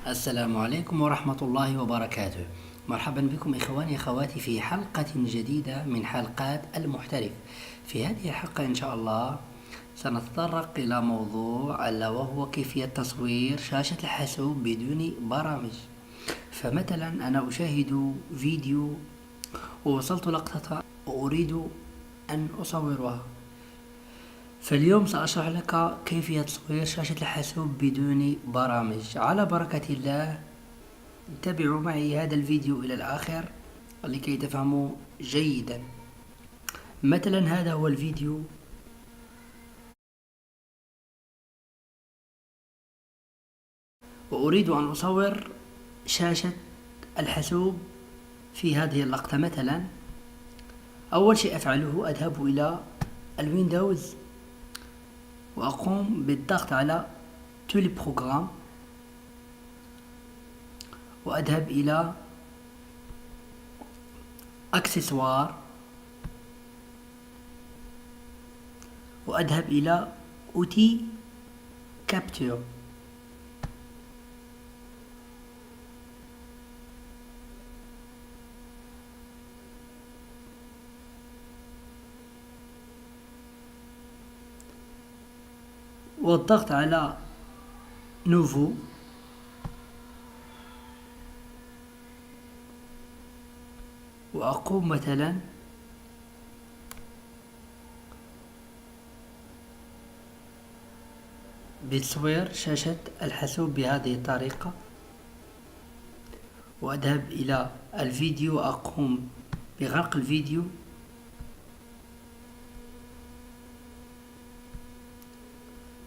السلام عليكم ورحمة الله وبركاته. مرحبا بكم إخواني أخواتي في حلقة جديدة من حلقات المحترف. في هذه الحلقة إن شاء الله سنتطرق إلى موضوع ألا وهو كيفية تصوير شاشة الحاسوب بدون برامج. فمثلا أنا أشاهد فيديو ووصلت لقطة وأريد أن أصورها، فاليوم سأشرح لك كيفية تصوير شاشة الحاسوب بدون برامج. على بركة الله تابعوا معي هذا الفيديو إلى الآخر لكي تفهموا جيدا. مثلا هذا هو الفيديو، وأريد أن أصور شاشة الحاسوب في هذه اللقطة. مثلا أول شيء أفعله أذهب إلى الويندوز وأقوم بالضغط على tous les programmes، وأذهب إلى accessoires، وأذهب إلى outil capture، والضغط على nouveau، وأقوم مثلا بتصوير شاشة الحاسوب بهذه الطريقة، وأذهب إلى الفيديو وأقوم بغلق الفيديو،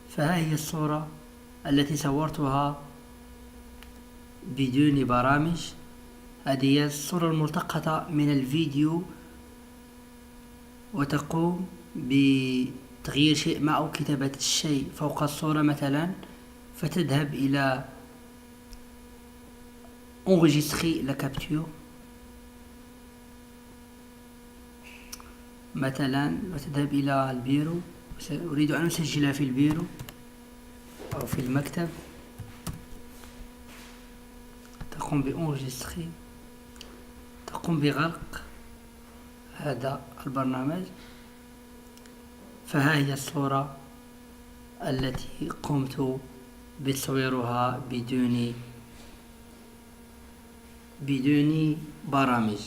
فها هي الصورة التي صورتها بدون برامج. هذه هي الصورة الملتقطة من الفيديو، وتقوم بتغيير شيء ما أو كتابة الشيء فوق الصورة مثلا، فتذهب إلى enregistrer la capture مثلا، وتذهب إلى البيرو. أريد أن أسجلها في البيرو أو في المكتب، تقوم بانجستري، تقوم بغلق هذا البرنامج. فها هي الصورة التي قمت بتصويرها بدون برامج.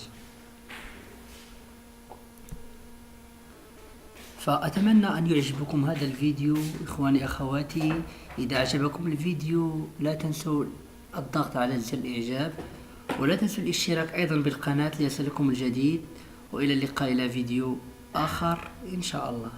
فأتمنى أن يعجبكم هذا الفيديو إخواني أخواتي. إذا أعجبكم الفيديو لا تنسوا الضغط على زر الإعجاب، ولا تنسوا الاشتراك أيضا بالقناة ليصلكم الجديد. وإلى اللقاء إلى فيديو آخر إن شاء الله.